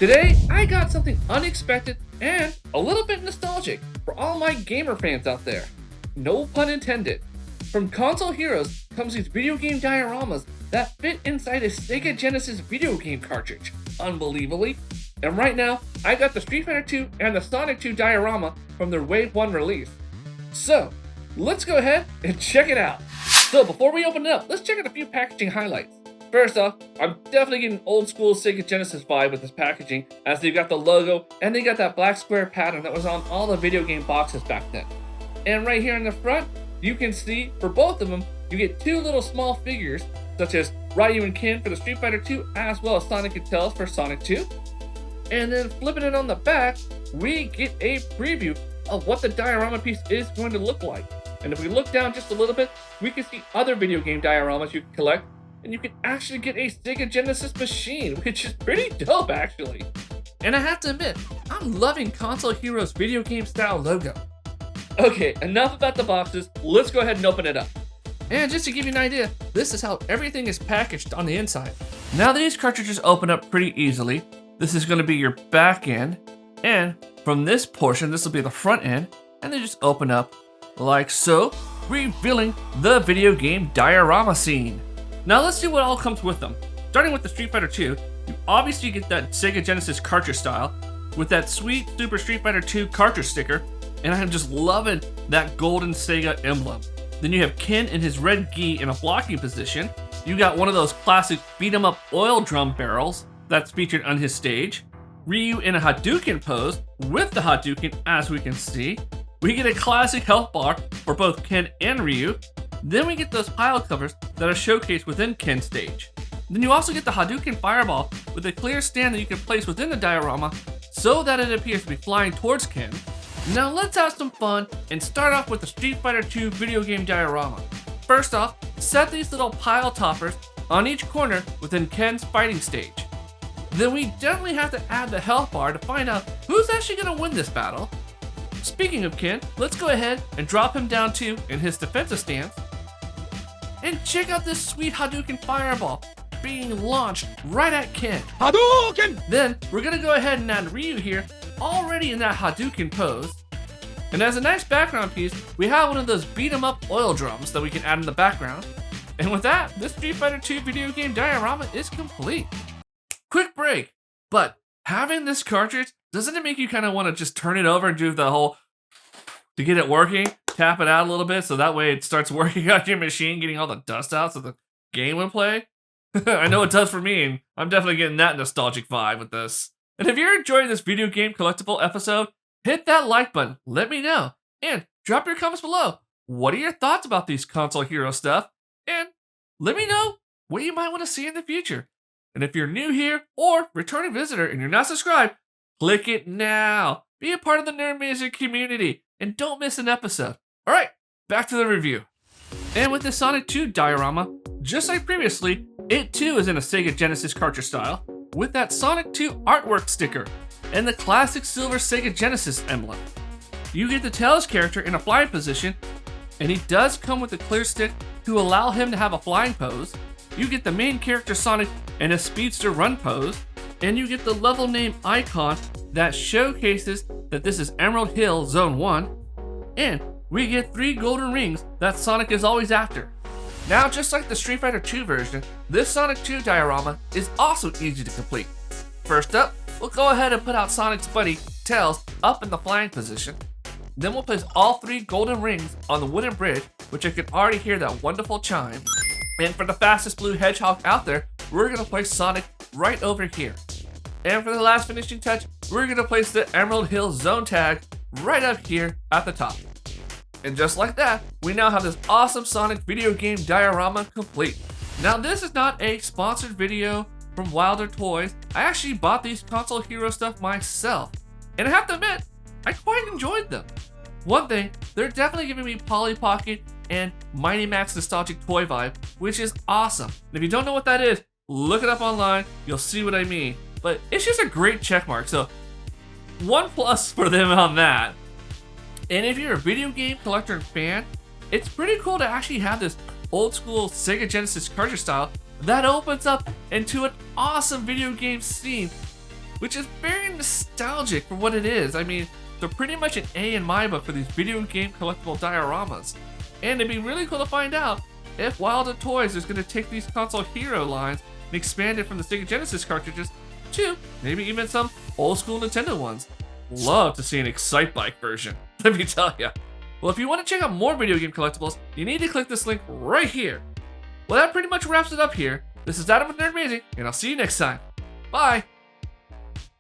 Today, I got something unexpected and a little bit nostalgic for all my gamer fans out there. No pun intended. From Console Heroes comes these video game dioramas that fit inside a Sega Genesis video game cartridge, unbelievably. And right now, I got the Street Fighter 2 and the Sonic 2 diorama from their Wave 1 release. So, let's go ahead and check it out. So before we open it up, let's check out a few packaging highlights. First off, I'm definitely getting old school Sega Genesis vibe with this packaging, as they've got the logo and they got that black square pattern that was on all the video game boxes back then. And right here in the front, you can see for both of them, you get two little small figures, such as Ryu and Ken for the Street Fighter 2, as well as Sonic and Tails for Sonic 2. And then flipping it on the back, we get a preview of what the diorama piece is going to look like. And if we look down just a little bit, we can see other video game dioramas you can collect, and you can actually get a Sega Genesis machine, which is pretty dope actually. And I have to admit, I'm loving Console Heroes video game style logo. Okay, enough about the boxes, let's go ahead and open it up. And just to give you an idea, this is how everything is packaged on the inside. Now these cartridges open up pretty easily. This is going to be your back end, and from this portion, this will be the front end, and they just open up like so, revealing the video game diorama scene. Now let's see what all comes with them. Starting with the Street Fighter 2, you obviously get that Sega Genesis cartridge style with that sweet Super Street Fighter 2 cartridge sticker, and I'm just loving that golden Sega emblem. Then you have Ken in his red gi in a blocking position. You got one of those classic beat 'em up oil drum barrels that's featured on his stage. Ryu in a Hadouken pose with the Hadouken, as we can see. We get a classic health bar for both Ken and Ryu. Then we get those pile covers that are showcased within Ken's stage. Then you also get the Hadouken fireball with a clear stand that you can place within the diorama so that it appears to be flying towards Ken. Now let's have some fun and start off with the Street Fighter 2 video game diorama. First off, set these little pile toppers on each corner within Ken's fighting stage. Then we definitely have to add the health bar to find out who's actually going to win this battle. Speaking of Ken, let's go ahead and drop him down too in his defensive stance. And check out this sweet Hadouken fireball being launched right at Ken. Hadouken! Then we're going to go ahead and add Ryu here, already in that Hadouken pose. And as a nice background piece, we have one of those beat 'em up oil drums that we can add in the background. And with that, this Street Fighter 2 video game diorama is complete. Quick break, but having this cartridge, doesn't it make you kind of want to just turn it over and do the whole, to get it working, tap it out a little bit so that way it starts working on your machine, getting all the dust out so the game would play? I know it does for me, and I'm definitely getting that nostalgic vibe with this. And if you're enjoying this video game collectible episode, hit that like button, let me know, and drop your comments below. What are your thoughts about these Console Hero stuff? And let me know what you might want to see in the future. And if you're new here or returning visitor and you're not subscribed, click it now. Be a part of the Nerd Music community and don't miss an episode. All right, back to the review. And with the Sonic 2 diorama, just like previously, it too is in a Sega Genesis cartridge style with that Sonic 2 artwork sticker and the classic silver Sega Genesis emblem. You get the Tails character in a flying position, and he does come with a clear stick to allow him to have a flying pose. You get the main character Sonic in a speedster run pose, and you get the level name icon that showcases that this is Emerald Hill Zone 1, and we get 3 golden rings that Sonic is always after. Now, just like the Street Fighter 2 version, this Sonic 2 diorama is also easy to complete. First up, we'll go ahead and put out Sonic's buddy, Tails, up in the flying position. Then we'll place all 3 golden rings on the wooden bridge, which I can already hear that wonderful chime. And for the fastest blue Hedgehog out there, we're going to place Sonic right over here. And for the last finishing touch, we're going to place the Emerald Hill Zone tag right up here at the top. And just like that, we now have this awesome Sonic video game diorama complete. Now this is not a sponsored video from Wilder Toys. I actually bought these Console Hero stuff myself. And I have to admit, I quite enjoyed them. One thing, they're definitely giving me Polly Pocket and Mighty Max nostalgic toy vibe, which is awesome. And if you don't know what that is, look it up online, you'll see what I mean. But it's just a great checkmark, so 1+ for them on that. And if you're a video game collector and fan, it's pretty cool to actually have this old school Sega Genesis cartridge style that opens up into an awesome video game scene which is very nostalgic for what it is. I mean, they're pretty much an A in my book for these video game collectible dioramas. And it'd be really cool to find out if Wilder Toys is going to take these console hero lines and expand it from the Sega Genesis cartridges to maybe even some old school Nintendo ones. Love to see an Excitebike version, let me tell ya. Well, if you want to check out more video game collectibles, you need to click this link right here. Well, that pretty much wraps it up here. This is Adam with Nerd Amazing, and I'll see you next time. Bye!